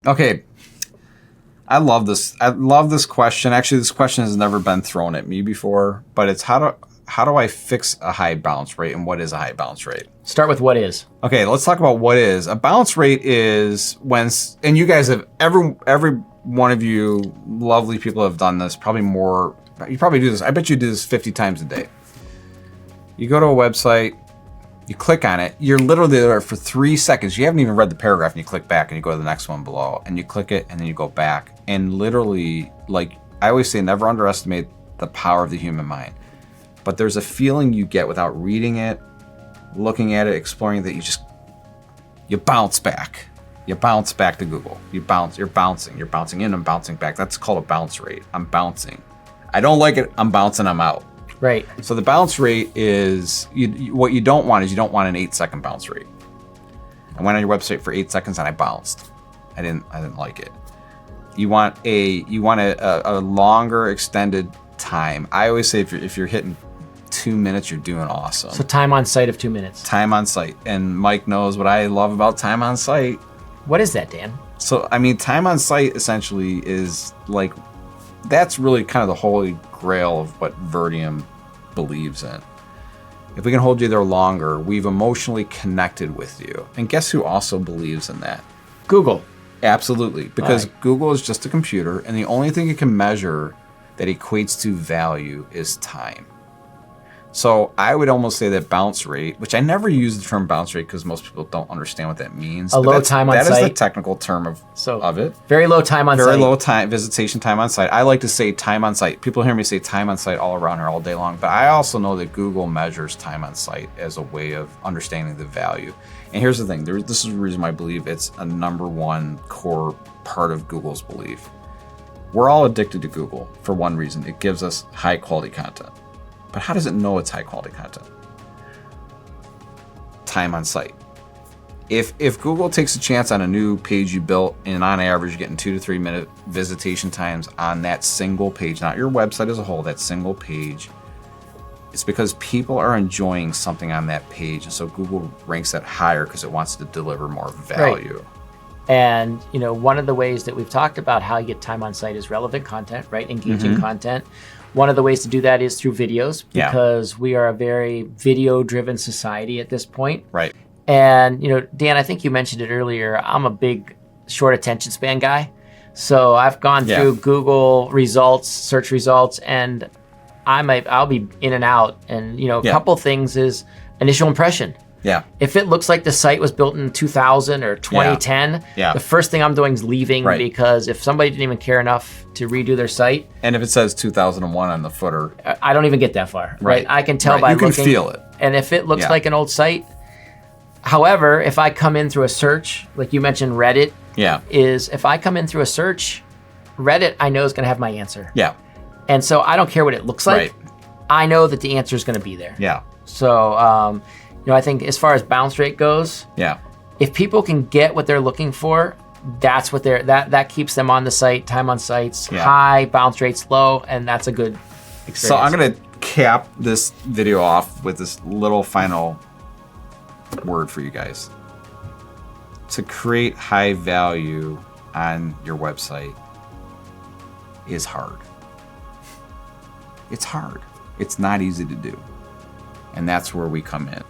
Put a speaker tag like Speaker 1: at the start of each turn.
Speaker 1: Okay. I love this. I love this question. Actually, this question has never been thrown at me before, but it's how do I fix a high bounce rate, and what is a high bounce rate?
Speaker 2: Start with what is.
Speaker 1: Okay, let's talk about what is. A bounce rate is when, and you guys have, every one of you lovely people have done this, probably more, you probably do this, I bet you do this 50 times a day. You go to a website, you click on it, you're literally there for 3 seconds. You haven't even read the paragraph, and you click back and you go to the next one below, and you click it, and then you go back. And literally, like I always say, never underestimate the power of the human mind. But there's a feeling you get without reading it, looking at it, exploring that you bounce back. You bounce back to Google. You're bouncing in and bouncing back. That's called a bounce rate. I'm bouncing. I don't like it, I'm bouncing, I'm out.
Speaker 2: Right.
Speaker 1: So the bounce rate is, what you don't want is, you don't want an 8-second bounce rate. I went on your website for 8 seconds and I bounced. I didn't like it. You want a longer extended time. I always say if you're hitting 2 minutes, you're doing awesome.
Speaker 2: So time on site of 2 minutes.
Speaker 1: Time on site. And Mike knows what I love about time on site.
Speaker 2: What is that, Dan?
Speaker 1: So, I mean, time on site essentially is like, that's really kind of the holy grail of what Virteom believes in. If we can hold you there longer, we've emotionally connected with you. And guess who also believes in that?
Speaker 2: Google.
Speaker 1: Absolutely. Because Google is just a computer, and the only thing it can measure that equates to value is time. So I would almost say that bounce rate, which I never use the term bounce rate because most people don't understand what that means.
Speaker 2: A low time on site.
Speaker 1: That is the technical term of it.
Speaker 2: Very low time on site.
Speaker 1: Very low time, visitation time on site. I like to say time on site. People hear me say time on site all around here all day long, but I also know that Google measures time on site as a way of understanding the value. And here's the thing, this is the reason why I believe it's a #1 core part of Google's belief. We're all addicted to Google for one reason. It gives us high quality content. But how does it know it's high quality content? Time on site. If Google takes a chance on a new page you built, and on average you're getting 2 to 3 minute visitation times on that single page, not your website as a whole, that single page, it's because people are enjoying something on that page. And so Google ranks that higher because it wants to deliver more value.
Speaker 2: Right. And one of the ways that we've talked about how you get time on site is relevant content, right? Engaging content. One of the ways to do that is through videos, because we are a very video-driven society at this point.
Speaker 1: Right.
Speaker 2: And Dan, I think you mentioned it earlier. I'm a big short attention span guy, so I've gone through Google results, search results, and I'll be in and out. And a couple things is initial impression.
Speaker 1: Yeah.
Speaker 2: If it looks like the site was built in 2000 or 2010, the first thing I'm doing is leaving, because if somebody didn't even care enough to redo their site.
Speaker 1: And if it says 2001 on the footer.
Speaker 2: I don't even get that far, right? I can tell by looking.
Speaker 1: You can feel it.
Speaker 2: And if it looks like an old site. However, if I come in through a search, like you mentioned Reddit, is if I come in through a search, Reddit I know is going to have my answer.
Speaker 1: Yeah.
Speaker 2: And so I don't care what it looks like. I know that the answer is going to be there.
Speaker 1: Yeah.
Speaker 2: So, I think as far as bounce rate goes, if people can get what they're looking for, that's what that keeps them on the site. Time on sites high, bounce rates low, and that's a good experience.
Speaker 1: So I'm gonna cap this video off with this little final word for you guys. To create high value on your website is hard. It's hard. It's not easy to do. And that's where we come in.